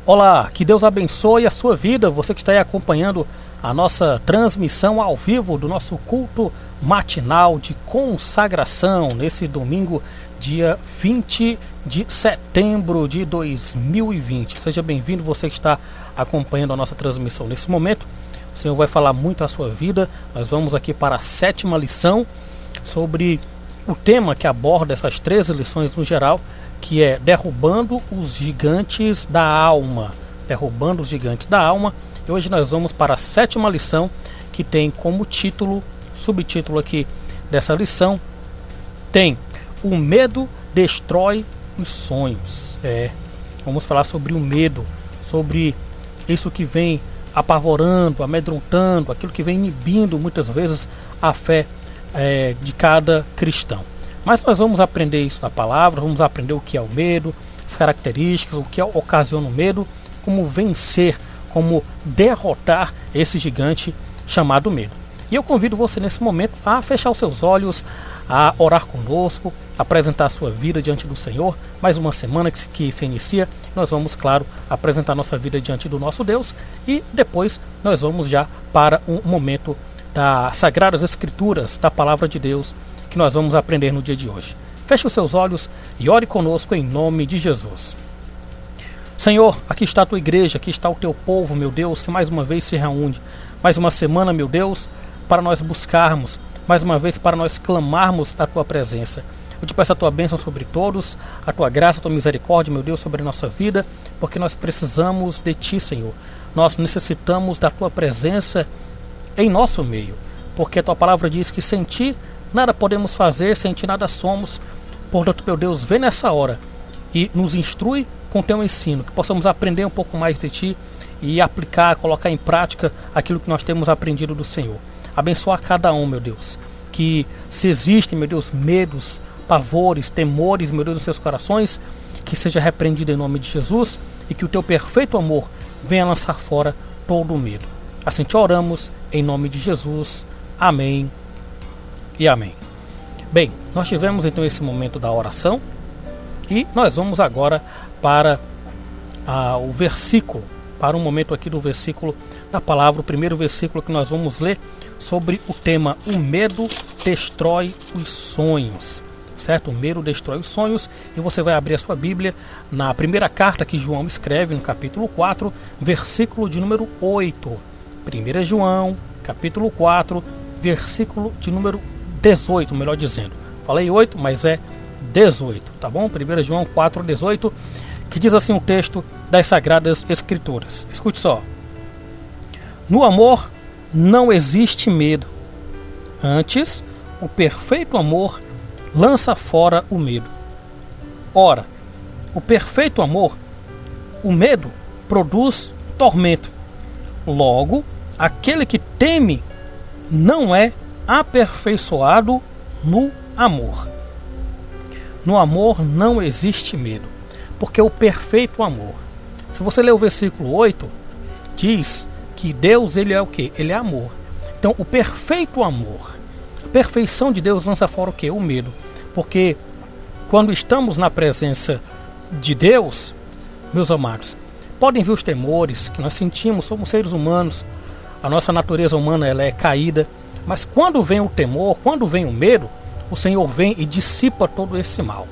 Olá, que Deus abençoe a sua vida, você que está aí acompanhando a nossa transmissão ao vivo do nosso culto matinal de consagração, nesse domingo, dia 20 de setembro de 2020. Seja bem-vindo, você que está acompanhando a nossa transmissão nesse momento. O Senhor vai falar muito à sua vida. Nós vamos aqui para a 7ª lição sobre o tema que aborda essas 13 lições no geral, que é derrubando os gigantes da alma. Derrubando os gigantes da alma. E hoje nós vamos para a 7ª lição, que tem como subtítulo aqui dessa lição, tem: o medo destrói os sonhos. Vamos falar sobre o medo, sobre isso que vem apavorando, amedrontando, aquilo que vem inibindo muitas vezes a fé de cada cristão. Mas nós vamos aprender isso na palavra, vamos aprender o que é o medo, as características, o que ocasiona o medo, como vencer, como derrotar esse gigante chamado medo. E eu convido você nesse momento a fechar os seus olhos, a orar conosco, apresentar a sua vida diante do Senhor. Mais uma semana que se inicia, nós vamos, claro, apresentar nossa vida diante do nosso Deus, e depois nós vamos já para um momento das Sagradas Escrituras, da Palavra de Deus, que nós vamos aprender no dia de hoje. Feche os seus olhos e ore conosco em nome de Jesus. Senhor, aqui está a tua igreja, aqui está o teu povo, meu Deus, que mais uma vez se reúne. Mais uma semana, meu Deus, para nós buscarmos, mais uma vez para nós clamarmos a tua presença. Eu te peço a tua bênção sobre todos, a tua graça, a tua misericórdia, meu Deus, sobre a nossa vida, porque nós precisamos de ti, Senhor. Nós necessitamos da tua presença em nosso meio, porque a tua palavra diz que sem ti nada podemos fazer, sem ti nada somos. Portanto, meu Deus, vem nessa hora e nos instrui com teu ensino, que possamos aprender um pouco mais de ti e aplicar, colocar em prática aquilo que nós temos aprendido do Senhor. Abençoa cada um, meu Deus, que se existem, meu Deus, medos, pavores, temores, meu Deus, nos seus corações, que seja repreendido em nome de Jesus e que o teu perfeito amor venha lançar fora todo o medo. Assim te oramos, em nome de Jesus. Amém e amém. Bem, nós tivemos então esse momento da oração e nós vamos agora para o versículo, para um momento aqui do versículo da palavra, o primeiro versículo que nós vamos ler sobre o tema: o medo destrói os sonhos. Certo? O medo destrói os sonhos. E você vai abrir a sua Bíblia na primeira carta que João escreve, no capítulo 4, versículo de número 8. 1 João, capítulo 4, versículo de número 18, melhor dizendo. Falei 8, mas é 18, tá bom? 1 João 4, 18, que diz assim o texto das Sagradas Escrituras. Escute só. No amor não existe medo. Antes, o perfeito amor lança fora o medo. Ora, o perfeito amor, o medo, produz tormento. Logo, aquele que teme não é aperfeiçoado no amor. No amor não existe medo, porque o perfeito amor. Se você ler o versículo 8, diz que Deus, ele é o quê? Ele é amor. Então, o perfeito amor, a perfeição de Deus lança fora o quê? O medo. Porque quando estamos na presença de Deus, meus amados, podem vir os temores que nós sentimos, somos seres humanos, a nossa natureza humana ela é caída, mas quando vem o temor, quando vem o medo, o Senhor vem e dissipa todo esse mal.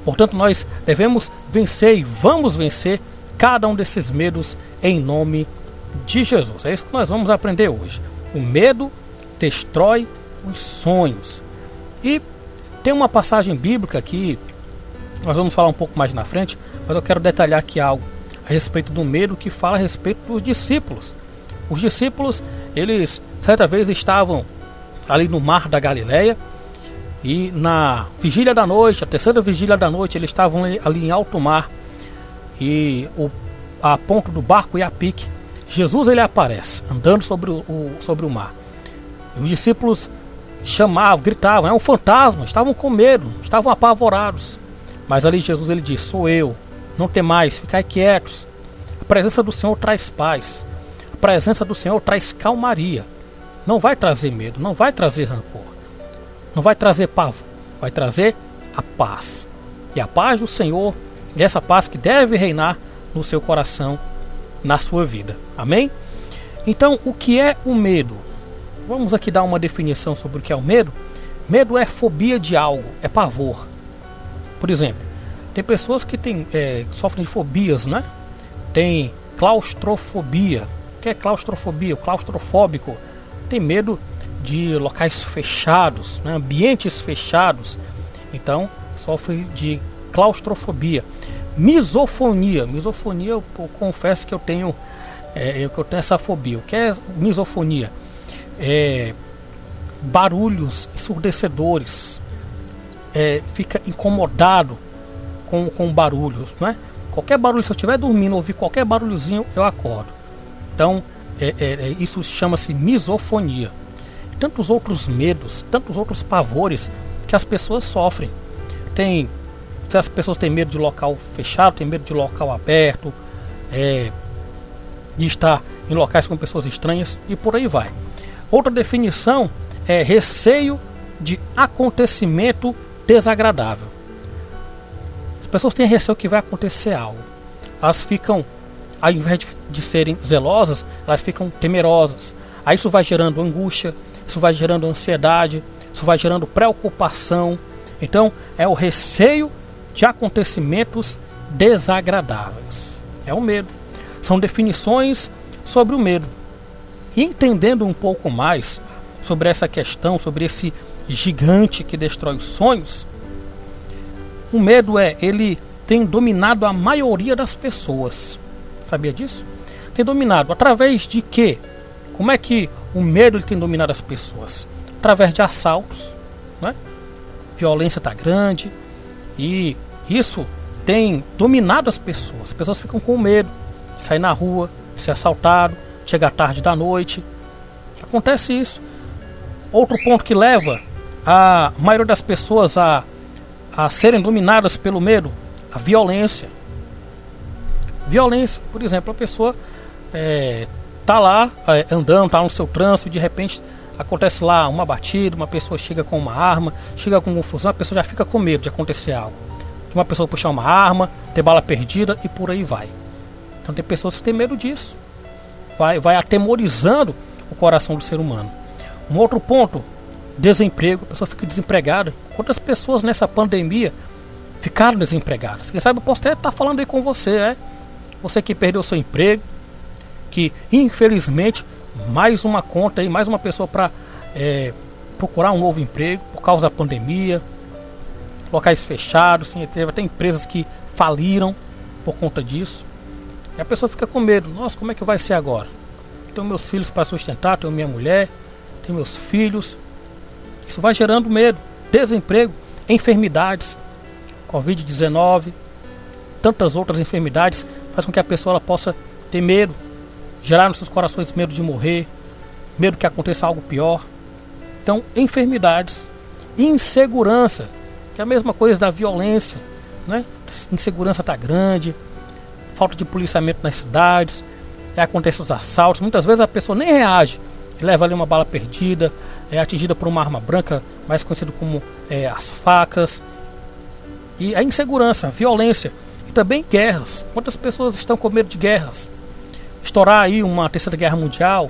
Portanto, nós devemos vencer e vamos vencer cada um desses medos em nome de Jesus. É isso que nós vamos aprender hoje. O medo destrói os sonhos. E tem uma passagem bíblica aqui, nós vamos falar um pouco mais na frente, mas eu quero detalhar aqui algo a respeito do medo, que fala a respeito dos discípulos. Os discípulos, eles certa vez estavam ali no mar da Galileia, e na vigília da noite, a terceira vigília da noite, eles estavam ali em alto mar, e a ponto do barco e a pique, Jesus ele aparece, andando sobre o mar. E os discípulos chamavam, gritavam, é um fantasma, estavam com medo, estavam apavorados. Mas ali Jesus ele diz: sou eu, não temais, ficai quietos. A presença do Senhor traz paz, a presença do Senhor traz calmaria. Não vai trazer medo, não vai trazer rancor, não vai trazer pavor, vai trazer a paz. E a paz do Senhor, e essa paz que deve reinar no seu coração, na sua vida. Amém? Então, o que é o medo? Vamos aqui dar uma definição sobre o que é o medo. Medo é fobia de algo, é pavor. Por exemplo, tem pessoas que sofrem de fobias, né? Tem claustrofobia. O que é claustrofobia? O claustrofóbico tem medo de locais fechados, né? Ambientes fechados. Então, sofre de claustrofobia. Misofonia. Misofonia, eu confesso que eu tenho essa fobia. O que é misofonia? Barulhos ensurdecedores. Fica incomodado com barulhos, né? Qualquer barulho, se eu estiver dormindo, ouvir qualquer barulhozinho, eu acordo. Então, isso chama-se misofonia. Tantos outros medos, tantos outros pavores que as pessoas sofrem. Se as pessoas têm medo de local fechado, têm medo de local aberto, de estar em locais com pessoas estranhas e por aí vai. Outra definição é receio de acontecimento desagradável. As pessoas têm receio que vai acontecer algo. Elas ficam, ao invés de serem zelosas, elas ficam temerosas. Aí isso vai gerando angústia, isso vai gerando ansiedade, isso vai gerando preocupação. Então é o receio de acontecimentos desagradáveis. É o medo. São definições sobre o medo. E entendendo um pouco mais sobre essa questão, sobre esse gigante que destrói os sonhos, o medo ele tem dominado a maioria das pessoas. Sabia disso? Tem dominado através de quê? Como é que o medo tem dominado as pessoas? Através de assaltos, né? Violência está grande e isso tem dominado as pessoas. As pessoas ficam com medo de sair na rua, de ser assaltado, chegar tarde da noite. Acontece isso. Outro ponto que leva a maioria das pessoas a serem dominadas pelo medo, a violência. Violência, por exemplo, a pessoa tá lá andando, tá no seu trânsito e de repente acontece lá uma batida, uma pessoa chega com uma arma, chega com confusão, a pessoa já fica com medo de acontecer algo. De uma pessoa puxar uma arma, ter bala perdida e por aí vai. Então tem pessoas que têm medo disso. Vai atemorizando o coração do ser humano. Um outro ponto, desemprego. A pessoa fica desempregada. Quantas pessoas nessa pandemia ficaram desempregadas? Quem sabe eu posso até estar falando aí com você, Você que perdeu seu emprego, que infelizmente mais uma conta aí, mais uma pessoa para procurar um novo emprego por causa da pandemia, locais fechados, sim, teve até empresas que faliram por conta disso. E a pessoa fica com medo. Nossa, como é que vai ser agora? Tenho meus filhos para sustentar, tenho minha mulher, tenho meus filhos. Isso vai gerando medo, desemprego, enfermidades, Covid-19, tantas outras enfermidades, faz com que a pessoa ela possa ter medo, gerar nos seus corações medo de morrer, medo que aconteça algo pior. Então, enfermidades, insegurança, que é a mesma coisa da violência, né? Insegurança está grande, falta de policiamento nas cidades, acontecem os assaltos, muitas vezes a pessoa nem reage, leva ali uma bala perdida, é atingida por uma arma branca, mais conhecida como as facas. E a insegurança, a violência e também guerras. Quantas pessoas estão com medo de guerras? Estourar aí uma terceira guerra mundial,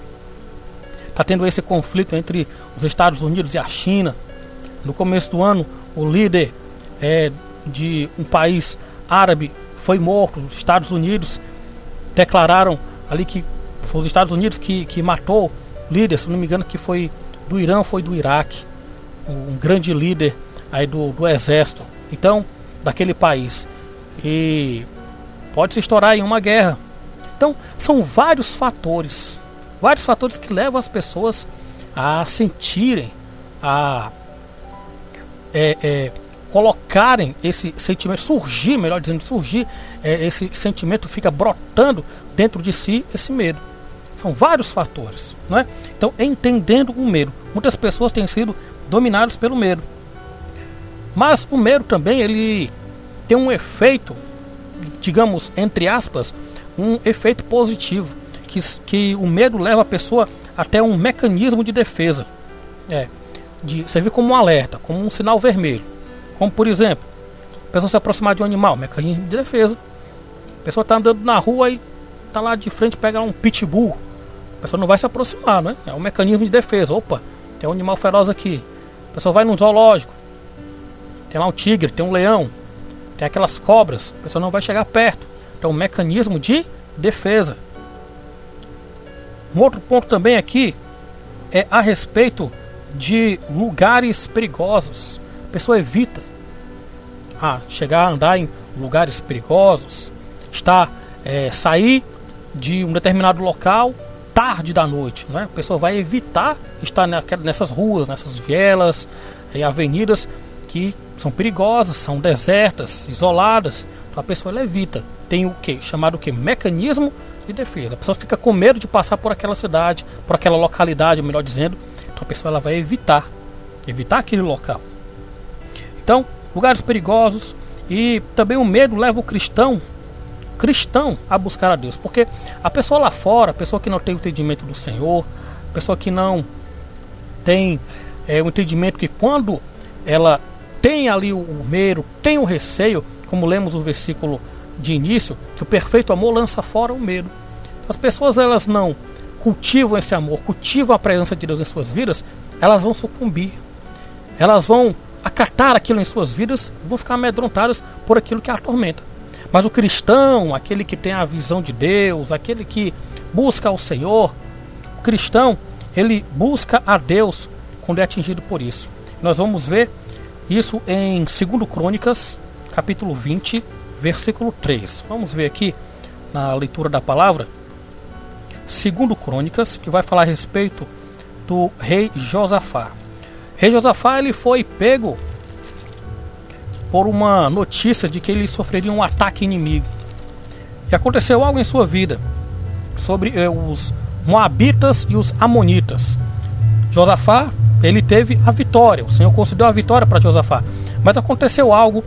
está tendo esse conflito entre os Estados Unidos e a China. No começo do ano, o líder de um país árabe foi morto. Os Estados Unidos declararam ali que foi os Estados Unidos que matou o líder, se não me engano, que foi do Irã, foi do Iraque, um grande líder aí do exército, então, daquele país. E pode se estourar em uma guerra. Então, são vários fatores que levam as pessoas a sentirem, a colocarem esse sentimento, surgir esse sentimento, fica brotando dentro de si esse medo. São vários fatores, não é? Então, entendendo o medo, muitas pessoas têm sido dominadas pelo medo. Mas o medo também, ele tem um efeito, digamos, entre aspas, um efeito positivo, que o medo leva a pessoa até um mecanismo de defesa, de servir como um alerta, como um sinal vermelho. Como, por exemplo, a pessoa se aproximar de um animal, mecanismo de defesa. A pessoa está andando na rua e está lá de frente, pega um pitbull. A pessoa não vai se aproximar, né? É um mecanismo de defesa. Opa, tem um animal feroz aqui. A pessoa vai num zoológico. Tem lá um tigre, tem um leão, tem aquelas cobras. A pessoa não vai chegar perto. Então, um mecanismo de defesa. Um outro ponto também aqui é a respeito de lugares perigosos. A pessoa evita chegar a andar em lugares perigosos, sair de um determinado local tarde da noite, né? A pessoa vai evitar estar nessas ruas, nessas vielas e avenidas que são perigosas, são desertas, isoladas. Então a pessoa evita. Tem o que? Chamado o que? Mecanismo de defesa. A pessoa fica com medo de passar por aquela cidade, por aquela localidade, melhor dizendo. Então a pessoa vai evitar aquele local. Então, lugares perigosos. E também o medo leva o cristão a buscar a Deus. Porque a pessoa lá fora, a pessoa que não tem o entendimento do Senhor, a pessoa que não tem o entendimento que quando ela tem ali o medo, tem o receio, como lemos o versículo de início, que o perfeito amor lança fora o medo. As pessoas, elas não cultivam esse amor, cultivam a presença de Deus em suas vidas, elas vão sucumbir. Elas vão acatar aquilo em suas vidas e vão ficar amedrontadas por aquilo que a atormenta. Mas o cristão, aquele que tem a visão de Deus, aquele que busca o Senhor, o cristão, ele busca a Deus quando é atingido por isso. Nós vamos ver isso em 2 Crônicas, capítulo 20, versículo 3. Vamos ver aqui na leitura da palavra. 2 Crônicas, que vai falar a respeito do rei Josafá. O rei Josafá, ele foi pego por uma notícia de que ele sofreria um ataque inimigo. E aconteceu algo em sua vida sobre os Moabitas e os Amonitas. Josafá, ele teve a vitória. O Senhor concedeu a vitória para Josafá. Mas aconteceu algo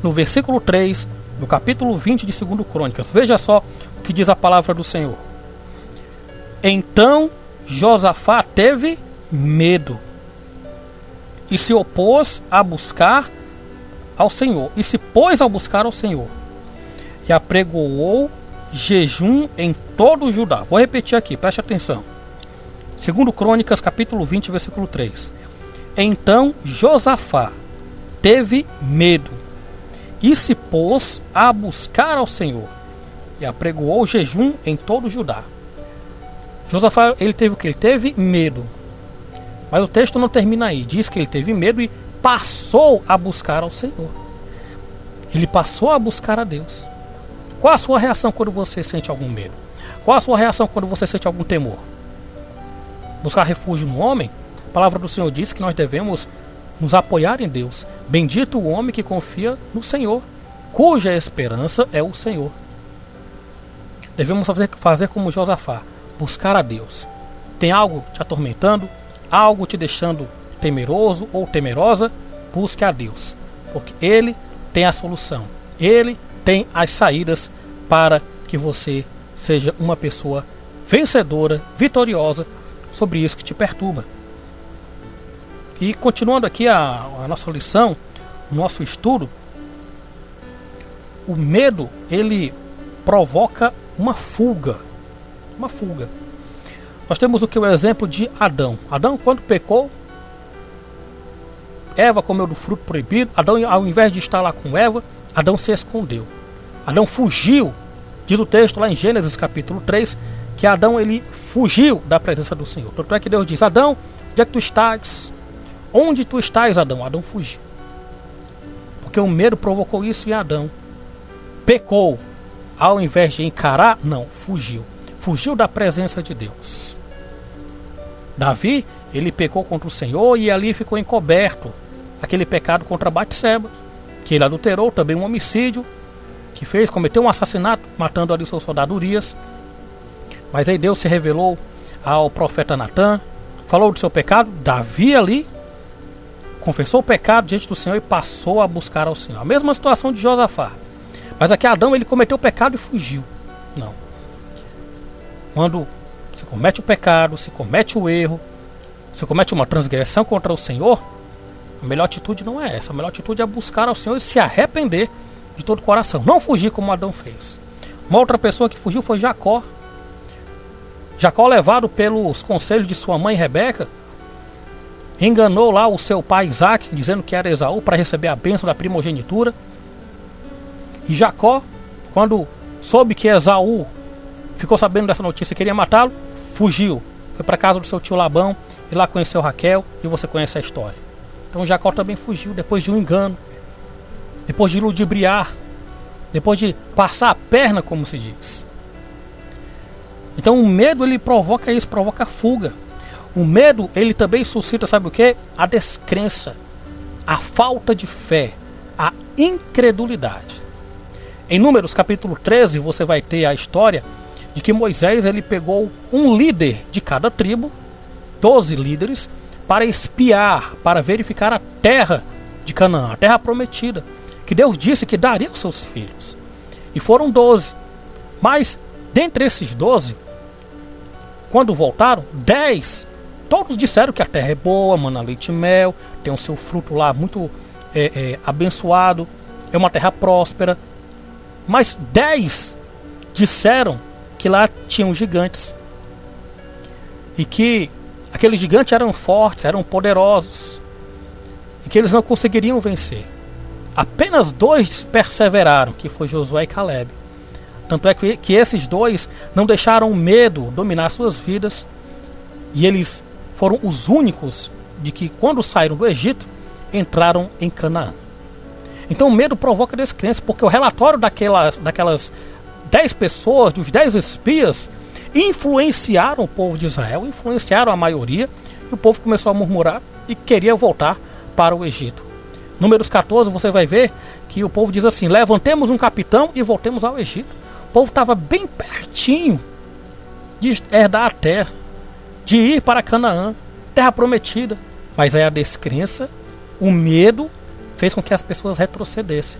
no versículo 3 do capítulo 20 de 2 Crônicas. Veja só o que diz a palavra do Senhor. Então Josafá teve medo e se opôs a buscar ao Senhor, e se pôs a buscar ao Senhor, e apregoou jejum em todo o Judá. Vou repetir aqui, preste atenção. 2 Crônicas, capítulo 20, versículo 3. Então Josafá teve medo, e se pôs a buscar ao Senhor, e apregoou jejum em todo o Judá. Josafá, ele teve o que? Ele teve medo. Mas o texto não termina aí. Diz que ele teve medo e passou a buscar ao Senhor. Ele passou a buscar a Deus. Qual a sua reação quando você sente algum medo? Qual a sua reação quando você sente algum temor? Buscar refúgio no homem? A palavra do Senhor diz que nós devemos nos apoiar em Deus. Bendito o homem que confia no Senhor, cuja esperança é o Senhor. Devemos fazer como Josafá, buscar a Deus. Tem algo te atormentando? Algo te deixando temeroso ou temerosa? Busque a Deus, porque Ele tem a solução. Ele tem as saídas para que você seja uma pessoa vencedora, vitoriosa sobre isso que te perturba. E continuando aqui a nossa lição, o nosso estudo, o medo, ele provoca uma fuga. Uma fuga. Nós temos o que? O exemplo de Adão. Adão, quando pecou, Eva comeu do fruto proibido. Adão, ao invés de estar lá com Eva, Adão se escondeu. Adão fugiu. Diz o texto lá em Gênesis capítulo 3, que Adão, ele fugiu da presença do Senhor. Tanto é que Deus diz: Adão, onde é que tu estás? Onde tu estás, Adão? Adão fugiu. Porque o medo provocou isso em Adão. Pecou. Ao invés de encarar, não, fugiu. Fugiu da presença de Deus. Davi, ele pecou contra o Senhor e ali ficou encoberto aquele pecado contra Batseba, que ele adulterou, também um homicídio que fez, cometeu um assassinato, matando ali o seu soldado Urias. Mas aí Deus se revelou ao profeta Natã, falou do seu pecado. Davi ali confessou o pecado diante do Senhor e passou a buscar ao Senhor. A mesma situação de Josafá. Mas aqui Adão, ele cometeu o pecado e fugiu. Não. Quando se comete o pecado, se comete o erro, se comete uma transgressão contra o Senhor, a melhor atitude não é essa. A melhor atitude é buscar ao Senhor e se arrepender de todo o coração. Não fugir como Adão fez. Uma outra pessoa que fugiu foi Jacó. Jacó, levado pelos conselhos de sua mãe Rebeca, enganou lá o seu pai Isaac, dizendo que era Esaú, para receber a bênção da primogenitura. E Jacó, quando soube que Esaú ficou sabendo dessa notícia e queria matá-lo, fugiu. Foi para casa do seu tio Labão e lá conheceu Raquel, e você conhece a história. Então Jacó também fugiu depois de um engano, depois de ludibriar, depois de passar a perna, como se diz. Então o medo, ele provoca isso, provoca fuga. O medo, ele também suscita, sabe o que? A descrença, a falta de fé, a incredulidade. Em Números capítulo 13, você vai ter a história de que Moisés, ele pegou um líder de cada tribo, 12 líderes, para espiar, para verificar a terra de Canaã, a terra prometida, que Deus disse que daria aos seus filhos. E foram 12. Mas, dentre esses 12, quando voltaram, 10, todos disseram que a terra é boa, mana leite e mel, tem o seu fruto lá muito abençoado, é uma terra próspera. Mas 10 disseram que lá tinham gigantes. E que aqueles gigantes eram fortes, eram poderosos. E que eles não conseguiriam vencer. Apenas 2 perseveraram, que foi Josué e Caleb. Tanto é que esses 2 não deixaram o medo dominar suas vidas. E eles foram os únicos de que, quando saíram do Egito, entraram em Canaã. Então o medo provoca descrença, porque o relatório daquelas 10 pessoas, dos 10 espias, influenciaram o povo de Israel, influenciaram a maioria, e o povo começou a murmurar e queria voltar para o Egito. Números 14, você vai ver que o povo diz assim: levantemos um capitão e voltemos ao Egito. O povo estava bem pertinho de herdar a terra, de ir para Canaã, terra prometida. Mas aí a descrença, o medo, fez com que as pessoas retrocedessem.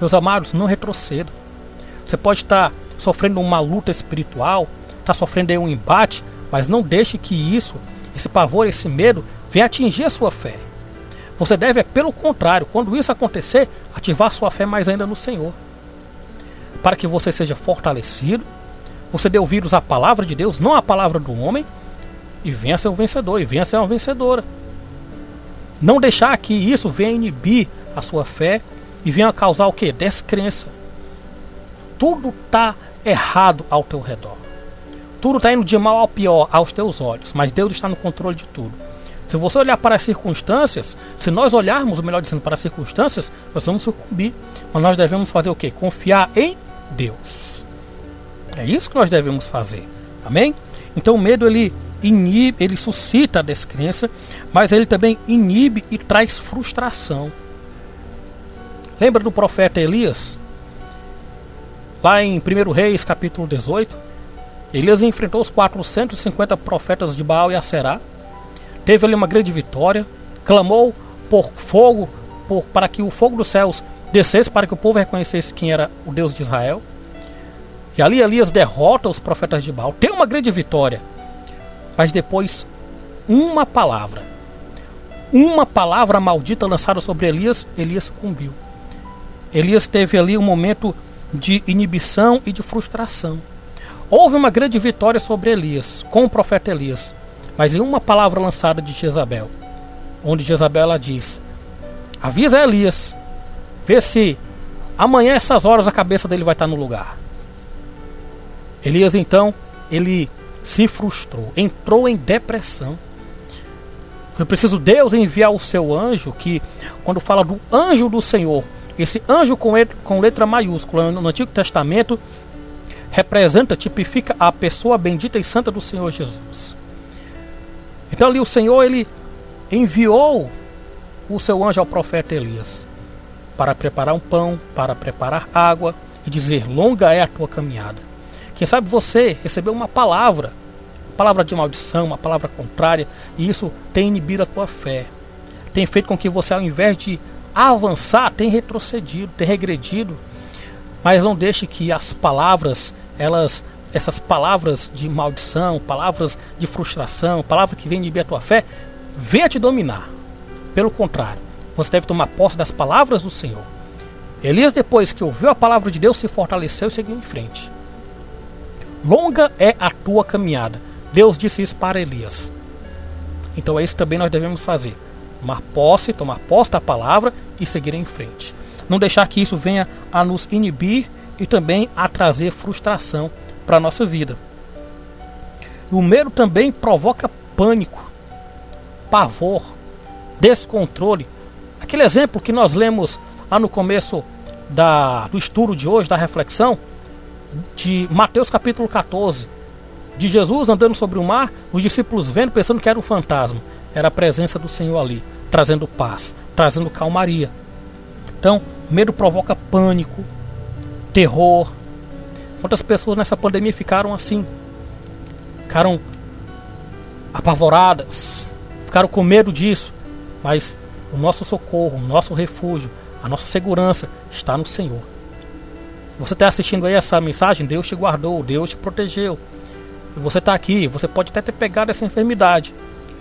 Meus amados, não retrocedam. Você pode estar sofrendo uma luta espiritual, está sofrendo aí um embate, mas não deixe que isso, esse pavor, esse medo, venha atingir a sua fé. Você deve, pelo contrário, quando isso acontecer, ativar sua fé mais ainda no Senhor, para que você seja fortalecido, você dê ouvidos à palavra de Deus, não à palavra do homem, e venha ser um vencedor, e venha ser uma vencedora. Não deixar que isso venha inibir a sua fé e venha causar o que? Descrença. Tudo está errado ao teu redor. Tudo está indo de mal ao pior aos teus olhos, mas Deus está no controle de tudo. Se você olhar para as circunstâncias, se nós olharmos, melhor dizendo, para as circunstâncias, nós vamos sucumbir. Mas nós devemos fazer o quê? Confiar em Deus. É isso que nós devemos fazer. Amém? Então o medo, ele inibe, ele suscita a descrença, mas ele também inibe e traz frustração. Lembra do profeta Elias? Lá em 1 Reis, capítulo 18, Elias enfrentou os 450 profetas de Baal e Aserá. Teve ali uma grande vitória, clamou por fogo, para que o fogo dos céus descesse, para que o povo reconhecesse quem era o Deus de Israel. E ali Elias derrota os profetas de Baal, tem uma grande vitória. Mas depois, uma palavra maldita lançada sobre Elias, Elias sucumbiu. Elias teve ali um momento de inibição e de frustração. Houve uma grande vitória sobre Elias, com o profeta Elias, mas em uma palavra lançada de Jezabel, onde Jezabel, ela diz: avisa Elias, vê se amanhã essas horas a cabeça dele vai estar no lugar. Elias então, ele se frustrou, entrou em depressão. Foi preciso Deus enviar o seu anjo, que quando fala do anjo do Senhor, esse anjo com letra maiúscula no Antigo Testamento representa, tipifica a pessoa bendita e santa do Senhor Jesus. Então ali o Senhor, ele enviou o seu anjo ao profeta Elias para preparar um pão, para preparar água e dizer: longa é a tua caminhada. Quem sabe você recebeu uma palavra de maldição, uma palavra contrária, e isso tem inibido a tua fé, tem feito com que você, ao invés de avançar, tenha retrocedido, tenha regredido. Mas não deixe que as palavras, essas palavras de maldição, palavras de frustração, palavras que vêm inibir a tua fé, venha te dominar. Pelo contrário, você deve tomar posse das palavras do Senhor. Elias, depois que ouviu a palavra de Deus, se fortaleceu e seguiu em frente. Longa é a tua caminhada. Deus disse isso para Elias. Então é isso que também nós devemos fazer. Tomar posse da palavra e seguir em frente. Não deixar que isso venha a nos inibir e também a trazer frustração para a nossa vida. O medo também provoca pânico, pavor, descontrole. Aquele exemplo que nós lemos lá no começo do estudo de hoje, da reflexão, de Mateus capítulo 14, de Jesus andando sobre o mar, os discípulos vendo, pensando que era um fantasma. Era a presença do Senhor ali, trazendo paz, trazendo calmaria. Então, medo provoca pânico, terror. Quantas pessoas nessa pandemia ficaram assim? Ficaram apavoradas, ficaram com medo disso. Mas o nosso socorro, o nosso refúgio, a nossa segurança está no Senhor. Você está assistindo aí essa mensagem? Deus te guardou, Deus te protegeu. E você está aqui, você pode até ter pegado essa enfermidade,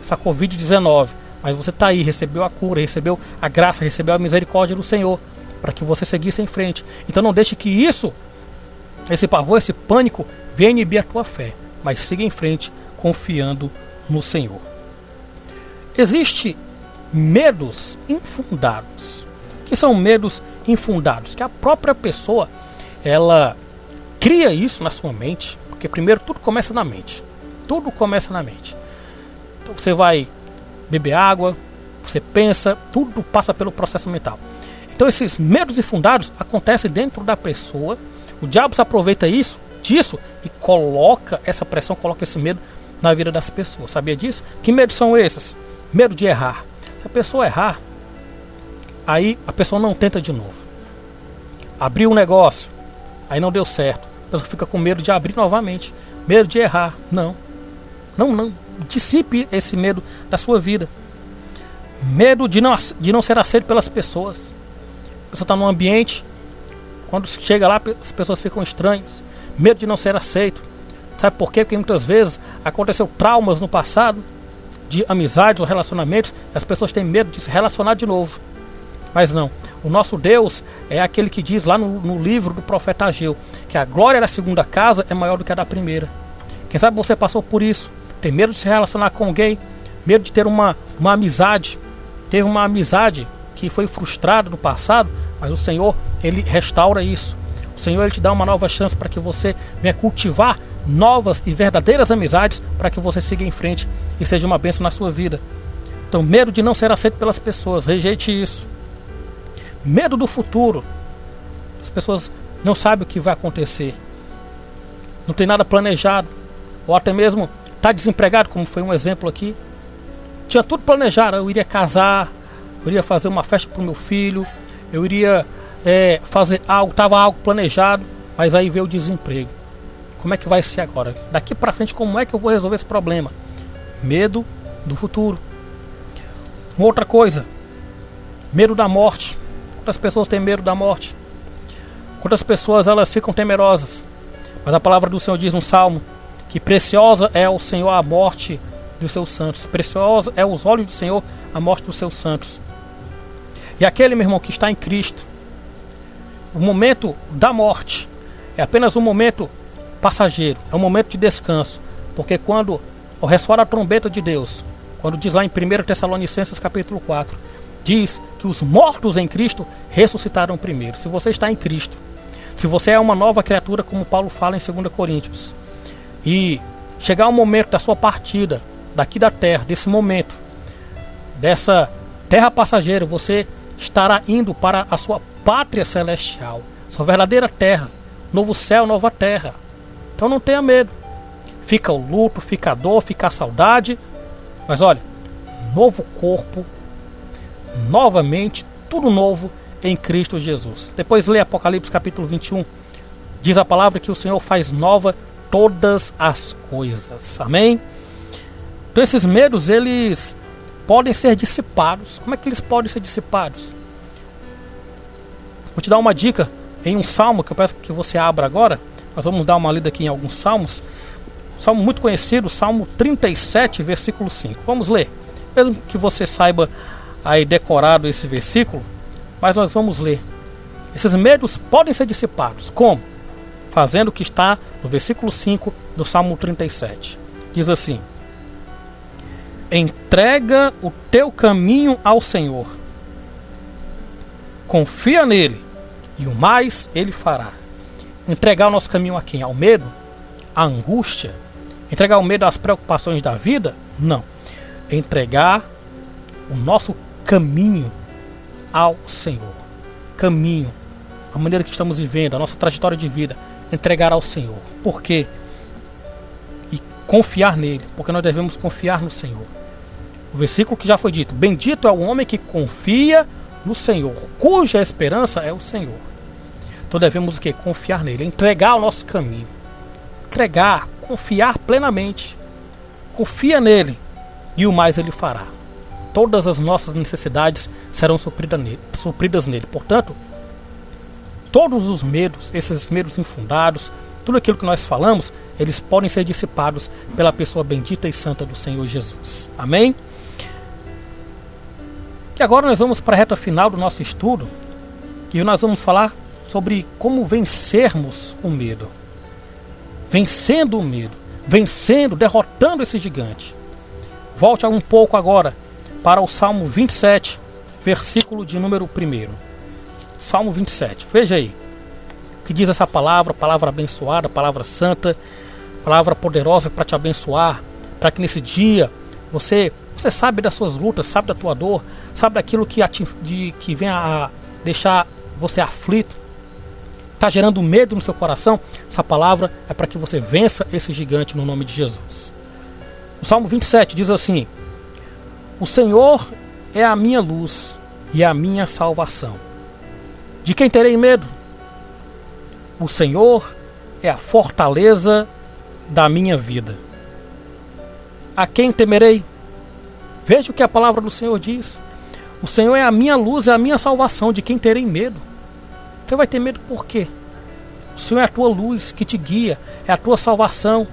essa Covid-19. Mas você está aí, recebeu a cura, recebeu a graça, recebeu a misericórdia do Senhor, para que você seguisse em frente. Então não deixe que isso, esse pavor, esse pânico, venha inibir a tua fé. Mas siga em frente, confiando no Senhor. Existem medos infundados. O que são medos infundados? Que a própria pessoa, ela cria isso na sua mente. Porque primeiro tudo começa na mente. Tudo começa na mente. Então você vai beber água, você pensa, tudo passa pelo processo mental. Então esses medos infundados acontecem dentro da pessoa. O diabo se aproveita disso e coloca essa pressão, coloca esse medo na vida das pessoas. Sabia disso? Que medos são esses? Medo de errar. Se a pessoa errar, aí a pessoa não tenta de novo. Abriu um negócio, aí não deu certo. A pessoa fica com medo de abrir novamente. Medo de errar. Não. Dissipe esse medo da sua vida. Medo de não ser aceito pelas pessoas. A pessoa está num ambiente, quando chega lá as pessoas ficam estranhas. Medo de não ser aceito. Sabe por quê? Porque muitas vezes aconteceu traumas no passado, de amizades ou relacionamentos, e as pessoas têm medo de se relacionar de novo. Mas não. O nosso Deus é aquele que diz lá no livro do profeta Ageu, que a glória da segunda casa é maior do que a da primeira. Quem sabe você passou por isso. Tem medo de se relacionar com alguém, medo de ter uma amizade. Teve uma amizade que foi frustrada no passado, mas o Senhor, Ele restaura isso. O Senhor, Ele te dá uma nova chance para que você venha cultivar novas e verdadeiras amizades, para que você siga em frente e seja uma bênção na sua vida. Então, medo de não ser aceito pelas pessoas, rejeite isso. Medo do futuro. As pessoas não sabem o que vai acontecer. Não tem nada planejado. Ou até mesmo está desempregado, como foi um exemplo aqui. Tinha tudo planejado. Eu iria casar, eu iria fazer uma festa para o meu filho, eu iria fazer algo, estava algo planejado, mas aí veio o desemprego. Como é que vai ser agora? Daqui para frente, como é que eu vou resolver esse problema? Medo do futuro. Uma outra coisa, medo da morte. Quantas pessoas têm medo da morte? Quantas pessoas elas ficam temerosas? Mas a palavra do Senhor diz no Salmo que preciosa é ao Senhor a morte dos seus santos. Preciosa é aos olhos do Senhor a morte dos seus santos. E aquele, meu irmão, que está em Cristo, o momento da morte é apenas um momento passageiro, é um momento de descanso. Porque quando ressoar a trombeta de Deus, quando diz lá em 1 Tessalonicenses capítulo 4, diz que os mortos em Cristo ressuscitarão primeiro. Se você está em Cristo, se você é uma nova criatura, como Paulo fala em 2 Coríntios, e chegar o momento da sua partida daqui da terra, desse momento, dessa terra passageira, você estará indo para a sua pátria celestial, sua verdadeira terra, novo céu, nova terra. Então não tenha medo. Fica o luto, fica a dor, fica a saudade, mas olha, novo corpo, novamente, tudo novo em Cristo Jesus. Depois lê Apocalipse capítulo 21. Diz a palavra que o Senhor faz nova todas as coisas. Amém? Então esses medos, eles podem ser dissipados. Como é que eles podem ser dissipados? Vou te dar uma dica em um salmo que eu peço que você abra agora. Nós vamos dar uma lida aqui em alguns salmos. Salmo muito conhecido, Salmo 37, versículo 5. Vamos ler. Mesmo que você saiba aí decorado esse versículo, mas nós vamos ler. Esses medos podem ser dissipados. Como? Fazendo o que está no versículo 5 do Salmo 37. Diz assim: entrega o teu caminho ao Senhor. Confia nele, e o mais ele fará. Entregar o nosso caminho a quem? Ao medo? À angústia? Entregar o medo às preocupações da vida? Não. Entregar o nosso caminho ao Senhor. Caminho, a maneira que estamos vivendo, a nossa trajetória de vida, entregar ao Senhor. Por quê? E confiar nele, porque nós devemos confiar no Senhor. O versículo que já foi dito: bendito é o homem que confia no Senhor, cuja esperança é o Senhor. Então devemos o quê? Confiar nele, entregar o nosso caminho. Entregar, confiar plenamente. Confia nele, e o mais ele fará. Todas as nossas necessidades serão supridas nele. Portanto, todos os medos, esses medos infundados, tudo aquilo que nós falamos, eles podem ser dissipados pela pessoa bendita e santa do Senhor Jesus. Amém? E agora nós vamos para a reta final do nosso estudo, e nós vamos falar sobre como vencermos o medo. Vencendo o medo, derrotando esse gigante. Volte um pouco agora para o Salmo 27, versículo de número 1. Salmo 27, veja aí o que diz essa palavra abençoada, palavra santa, palavra poderosa para te abençoar, para que nesse dia você sabe das suas lutas, sabe da tua dor, sabe daquilo que vem a deixar você aflito, está gerando medo no seu coração. Essa palavra é para que você vença esse gigante no nome de Jesus. O Salmo 27 diz assim: o Senhor é a minha luz e a minha salvação. De quem terei medo? O Senhor é a fortaleza da minha vida. A quem temerei? Veja o que a palavra do Senhor diz. O Senhor é a minha luz e a minha salvação. De quem terei medo? Você vai ter medo por quê? O Senhor é a tua luz que te guia, é a tua salvação.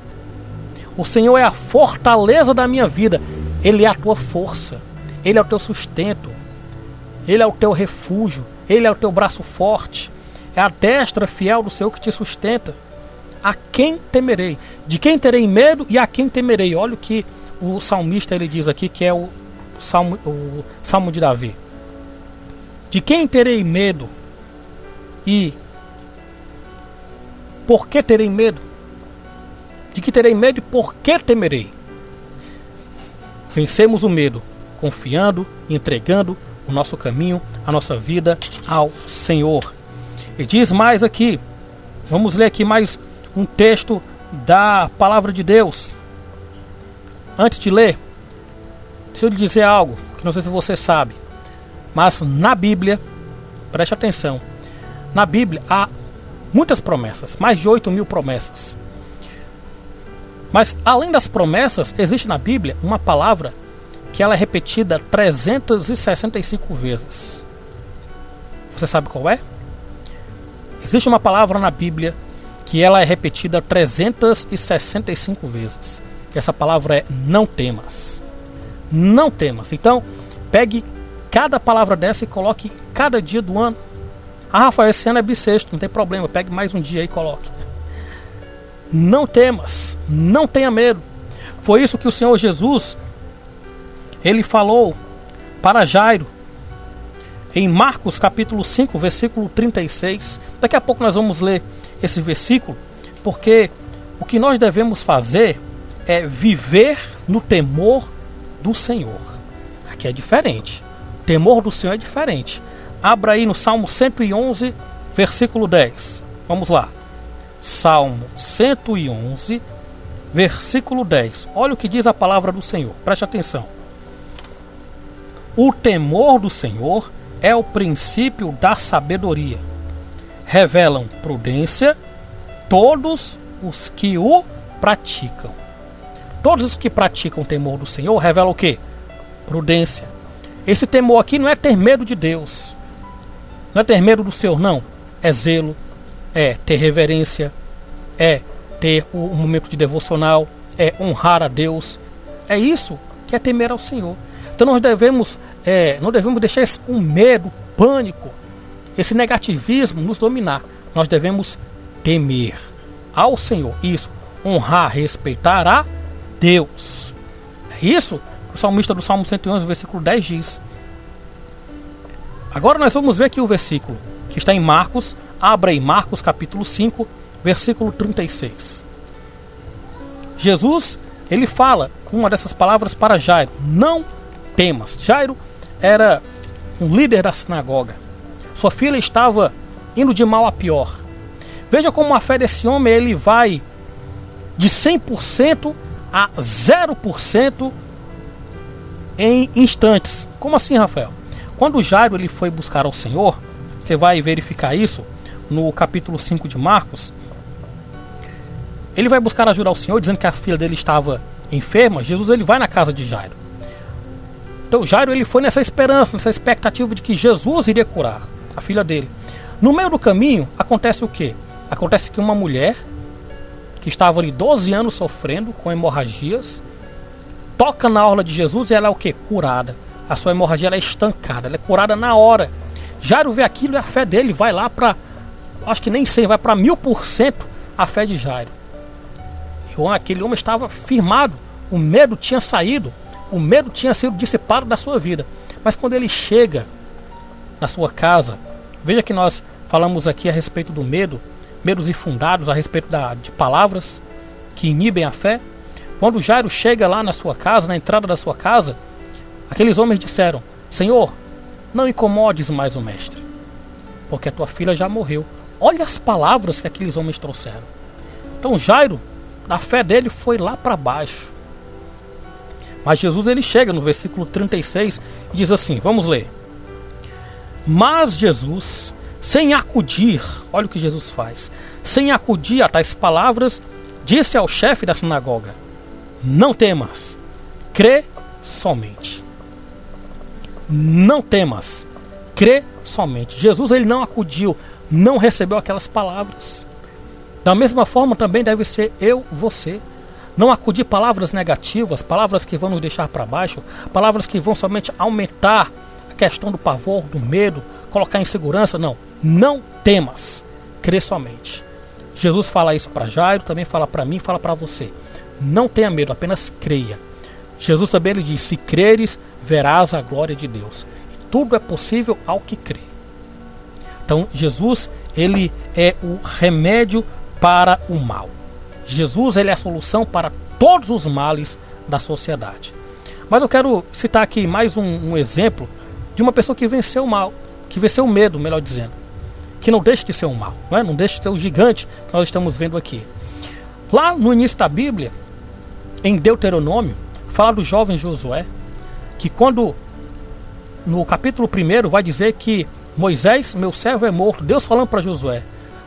O Senhor é a fortaleza da minha vida. Ele é a tua força, Ele é o teu sustento, Ele é o teu refúgio, Ele é o teu braço forte, é a destra fiel do Senhor que te sustenta. A quem temerei? De quem terei medo e a quem temerei? Olha o que o salmista ele diz aqui, que é o Salmo de Davi. De quem terei medo e por que terei medo? De que terei medo e por que temerei? Vencemos o medo confiando e entregando o nosso caminho, a nossa vida ao Senhor. E diz mais aqui, vamos ler aqui mais um texto da palavra de Deus. Antes de ler, deixa eu lhe dizer algo que não sei se você sabe, mas na Bíblia, preste atenção, na Bíblia há muitas promessas, mais de 8.000 promessas. Mas além das promessas, existe na Bíblia uma palavra que ela é repetida 365 vezes. Você sabe qual é? Existe uma palavra na Bíblia que ela é repetida 365 vezes. Essa palavra é não temas. Não temas. Então, pegue cada palavra dessa e coloque cada dia do ano. Ah, Rafael, esse ano é bissexto, não tem problema. Pegue mais um dia e coloque. Não temas. Não tenha medo. Foi isso que o Senhor Jesus ele falou para Jairo em Marcos capítulo 5, versículo 36. Daqui a pouco nós vamos ler esse versículo, porque o que nós devemos fazer é viver no temor do Senhor. Aqui é diferente. O temor do Senhor é diferente. Abra aí no Salmo 111, versículo 10. Vamos lá. Salmo 111, versículo 10. Olha o que diz a palavra do Senhor. Preste atenção. O temor do Senhor é o princípio da sabedoria. Revelam prudência todos os que o praticam. Todos os que praticam o temor do Senhor revelam o quê? Prudência. Esse temor aqui não é ter medo de Deus. Não é ter medo do Senhor, não. É zelo, é ter reverência, é ter um momento de devocional, é honrar a Deus. É isso que é temer ao Senhor. Então nós devemos, não devemos deixar o medo, o pânico, esse negativismo nos dominar. Nós devemos temer ao Senhor. Isso, honrar, respeitar a Deus. É isso que o salmista do Salmo 111, versículo 10 diz. Agora nós vamos ver aqui o versículo que está em Marcos. Abra aí Marcos capítulo 5, versículo 36. Jesus, ele fala uma dessas palavras para Jairo: não temas. Jairo era um líder da sinagoga. Sua filha estava indo de mal a pior. Veja como a fé desse homem, ele vai de 100% a 0% em instantes. Como assim, Rafael? Quando Jairo ele foi buscar ao Senhor, você vai verificar isso no capítulo 5 de Marcos. Ele vai buscar ajuda ao Senhor, dizendo que a filha dele estava enferma. Jesus ele vai na casa de Jairo. Então Jairo ele foi nessa esperança, nessa expectativa de que Jesus iria curar a filha dele. No meio do caminho acontece o quê? Acontece que uma mulher que estava ali 12 anos sofrendo com hemorragias toca na orla de Jesus e ela é o quê? Curada. A sua hemorragia ela é estancada, ela é curada na hora. Jairo vê aquilo e a fé dele vai lá para, acho que nem 100, vai para 1000% a fé de Jairo. E aquele homem estava firmado, o medo tinha saído, o medo tinha sido dissipado da sua vida. Mas quando ele chega na sua casa, veja que nós falamos aqui a respeito do medo, medos infundados, a respeito de palavras que inibem a fé. Quando Jairo chega lá na sua casa, na entrada da sua casa, aqueles homens disseram: Senhor, não incomodes mais o mestre, porque a tua filha já morreu. Olha as palavras que aqueles homens trouxeram. Então Jairo, a fé dele foi lá para baixo. Mas Jesus ele chega no versículo 36 e diz assim, vamos ler. Mas Jesus, sem acudir, olha o que Jesus faz, sem acudir a tais palavras, disse ao chefe da sinagoga: não temas, crê somente. Não temas, crê somente. Jesus ele não acudiu, não recebeu aquelas palavras. Da mesma forma também deve ser eu, você. Não acudir palavras negativas, palavras que vão nos deixar para baixo, palavras que vão somente aumentar a questão do pavor, do medo, colocar insegurança. Não temas, crê somente. Jesus fala isso para Jairo, também fala para mim, fala para você. Não tenha medo, apenas creia. Jesus também ele diz: se creres, verás a glória de Deus. Tudo é possível ao que crê. Então Jesus ele é o remédio para o mal. Jesus ele é a solução para todos os males da sociedade. Mas eu quero citar aqui mais um exemplo de uma pessoa que venceu o mal, que venceu o medo, melhor dizendo, que não deixa de ser um mal, não deixa de ser o gigante que nós estamos vendo aqui. Lá no início da Bíblia, em Deuteronômio, fala do jovem Josué, que quando no capítulo 1 vai dizer que Moisés, meu servo, é morto. Deus falando para Josué: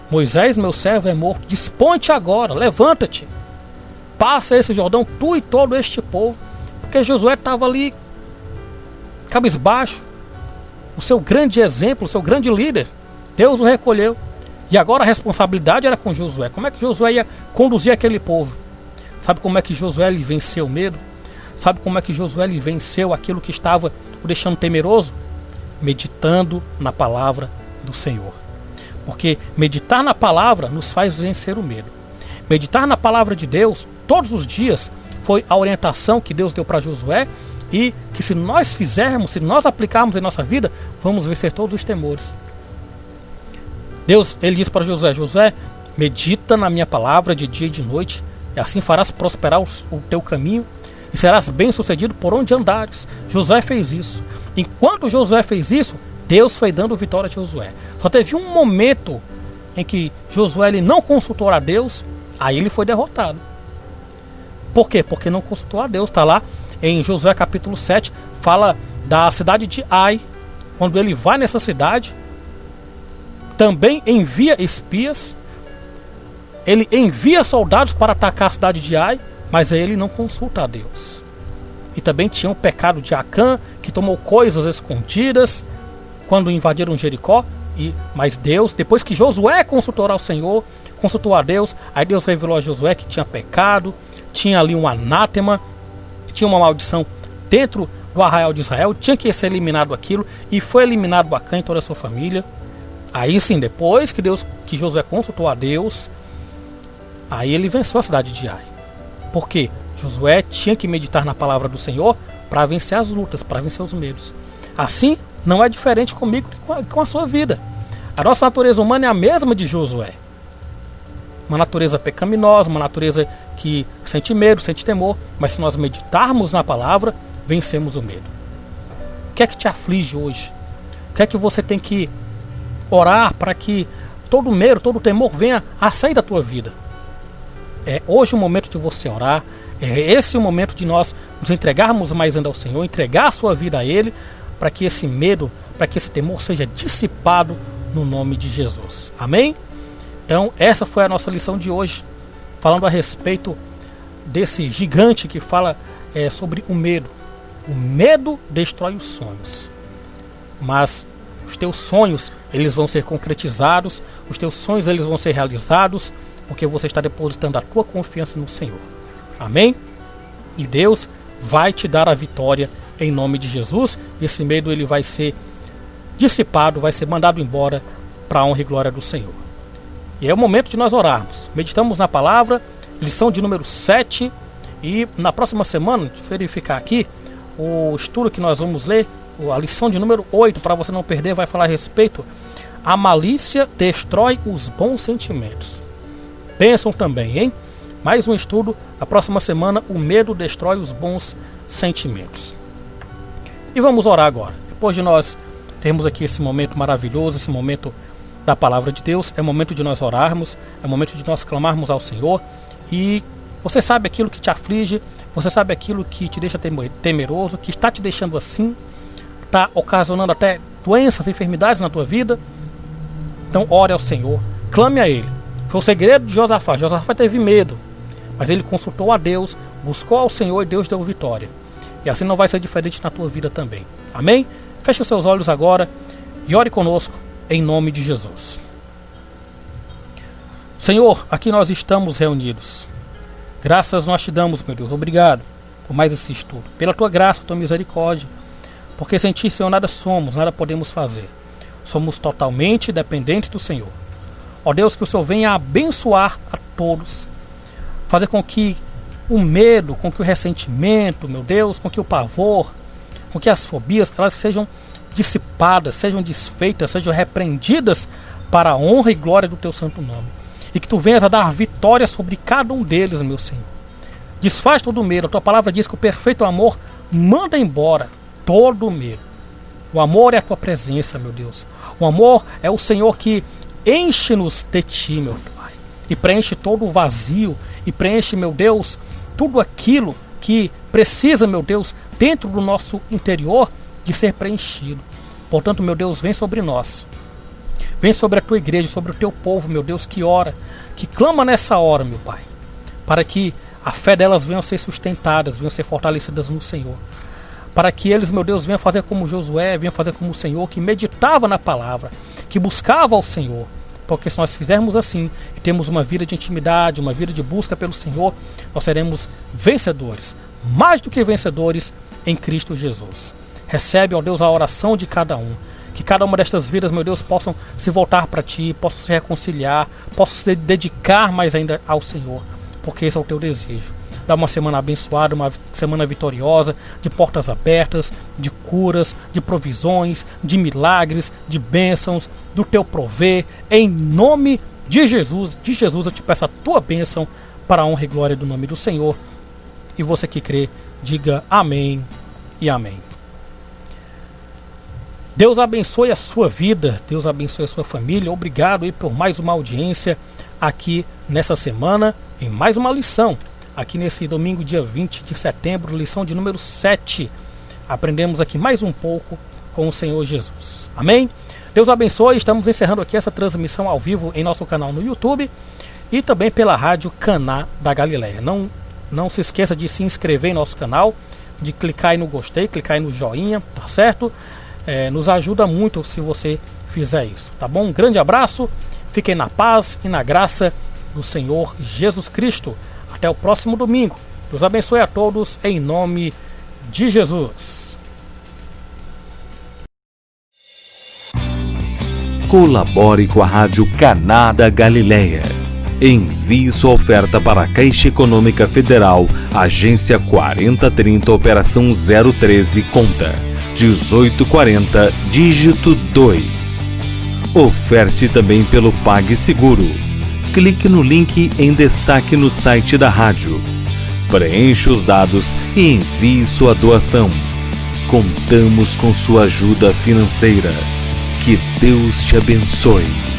Moisés, meu servo, é morto. Dispõe-te agora, levanta-te, passa esse Jordão, tu e todo este povo. Porque Josué estava ali cabisbaixo, o seu grande exemplo, o seu grande líder. Deus o recolheu e agora a responsabilidade era com Josué. Como é que Josué ia conduzir aquele povo? Sabe como é que Josué ele venceu o medo? Sabe como é que Josué ele venceu aquilo que estava o deixando temeroso? Meditando na palavra do Senhor. Porque meditar na palavra nos faz vencer o medo. Meditar na palavra de Deus todos os dias foi a orientação que Deus deu para Josué, e que se nós fizermos, se nós aplicarmos em nossa vida, vamos vencer todos os temores. Deus ele disse para Josué: Josué, medita na minha palavra de dia e de noite, e assim farás prosperar o teu caminho e serás bem sucedido por onde andares. Josué fez isso. Enquanto Josué fez isso, Deus foi dando vitória a Josué. Só teve um momento em que Josué ele não consultou a Deus, aí ele foi derrotado. Por quê? Porque não consultou a Deus. Está lá em Josué capítulo 7, fala da cidade de Ai. Quando ele vai nessa cidade, também envia espias, ele envia soldados para atacar a cidade de Ai, mas aí ele não consulta a Deus. E também tinha o pecado de Acã, que tomou coisas escondidas quando invadiram Jericó. Mas Deus, depois que Josué consultou ao Senhor, consultou a Deus, aí Deus revelou a Josué que tinha pecado, tinha ali um anátema, tinha uma maldição dentro do arraial de Israel, tinha que ser eliminado aquilo, e foi eliminado Acã e toda a sua família. Aí sim, depois que Josué consultou a Deus, aí ele venceu a cidade de Ai. Por quê? Josué tinha que meditar na palavra do Senhor para vencer as lutas, para vencer os medos. Assim, não é diferente comigo e com a sua vida. A nossa natureza humana é a mesma de Josué. Uma natureza pecaminosa, uma natureza que sente medo, sente temor, mas se nós meditarmos na palavra, vencemos o medo. O que é que te aflige hoje? O que é que você tem que orar para que todo medo, todo temor venha a sair da tua vida? É hoje o momento de você orar, é esse o momento de nós nos entregarmos mais ainda ao Senhor, entregar a sua vida a Ele, para que esse medo, para que esse temor seja dissipado no nome de Jesus. Amém? Então essa foi a nossa lição de hoje, falando a respeito desse gigante que fala sobre o medo. O medo destrói os sonhos, mas os teus sonhos, eles vão ser concretizados, os teus sonhos, eles vão ser realizados, porque você está depositando a tua confiança no Senhor. Amém? E Deus vai te dar a vitória em nome de Jesus. E esse medo, ele vai ser dissipado, vai ser mandado embora para a honra e glória do Senhor. E é o momento de nós orarmos. Meditamos na palavra, lição de número 7. E na próxima semana, deixa eu verificar aqui, o estudo que nós vamos ler, a lição de número 8, para você não perder, vai falar a respeito: a malícia destrói os bons sentimentos. Pensam também, hein? Mais um estudo, a próxima semana, o medo destrói os bons sentimentos. E vamos orar agora. Depois de nós termos aqui esse momento maravilhoso, esse momento da palavra de Deus, é o momento de nós orarmos, é o momento de nós clamarmos ao Senhor. E você sabe aquilo que te aflige, você sabe aquilo que te deixa temeroso, que está te deixando assim, está ocasionando até doenças, enfermidades na tua vida. Então ore ao Senhor, clame a Ele. Foi o segredo de Josafá. Josafá teve medo, mas ele consultou a Deus, buscou ao Senhor e Deus deu vitória. E assim não vai ser diferente na tua vida também. Amém? Feche os seus olhos agora e ore conosco em nome de Jesus. Senhor, aqui nós estamos reunidos. Graças nós te damos, meu Deus. Obrigado por mais esse estudo. Pela tua graça, tua misericórdia. Porque sem ti, Senhor, nada somos, nada podemos fazer. Somos totalmente dependentes do Senhor. Ó Deus, que o Senhor venha abençoar a todos. Fazer com que o medo, com que o ressentimento, meu Deus, com que o pavor, com que as fobias, elas sejam dissipadas, sejam desfeitas, sejam repreendidas para a honra e glória do teu santo nome. E que tu venhas a dar vitória sobre cada um deles, meu Senhor. Desfaz todo o medo. A tua palavra diz que o perfeito amor manda embora todo o medo. O amor é a tua presença, meu Deus. O amor é o Senhor que enche-nos de ti, meu Pai. E preenche todo o vazio. E preenche, meu Deus, tudo aquilo que precisa, meu Deus, dentro do nosso interior de ser preenchido. Portanto, meu Deus, vem sobre nós. Vem sobre a tua igreja, sobre o teu povo, meu Deus, que ora, que clama nessa hora, meu Pai, para que a fé delas venha a ser sustentadas, venham a ser fortalecidas no Senhor. Para que eles, meu Deus, venham fazer como Josué, venham fazer como o Senhor, que meditava na palavra, que buscava ao Senhor. Porque se nós fizermos assim, e temos uma vida de intimidade, uma vida de busca pelo Senhor, nós seremos vencedores, mais do que vencedores em Cristo Jesus. Recebe, ó Deus, a oração de cada um. Que cada uma destas vidas, meu Deus, possam se voltar para Ti, possam se reconciliar, possam se dedicar mais ainda ao Senhor, porque esse é o Teu desejo. Dá uma semana abençoada, uma semana vitoriosa, de portas abertas, de curas, de provisões, de milagres, de bênçãos, do Teu prover. Em nome de Jesus eu te peço a Tua bênção para a honra e glória do nome do Senhor. E você que crê, diga amém e amém. Deus abençoe a sua vida, Deus abençoe a sua família. Obrigado aí por mais uma audiência aqui nessa semana, em mais uma lição. Aqui nesse domingo, dia 20 de setembro, lição de número 7. Aprendemos aqui mais um pouco com o Senhor Jesus. Amém? Deus abençoe. Estamos encerrando aqui essa transmissão ao vivo em nosso canal no YouTube e também pela rádio Caná da Galileia. Não se esqueça de se inscrever em nosso canal, de clicar aí no gostei, clicar aí no joinha, tá certo? Nos ajuda muito se você fizer isso, tá bom? Um grande abraço, fiquem na paz e na graça do Senhor Jesus Cristo. Até o próximo domingo. Deus abençoe a todos em nome de Jesus. Colabore com a Rádio Canada Galileia. Envie sua oferta para a Caixa Econômica Federal, Agência 4030, Operação 013, conta 1840, dígito 2. Oferte também pelo PagSeguro. Clique no link em destaque no site da rádio. Preencha os dados e envie sua doação. Contamos com sua ajuda financeira. Que Deus te abençoe.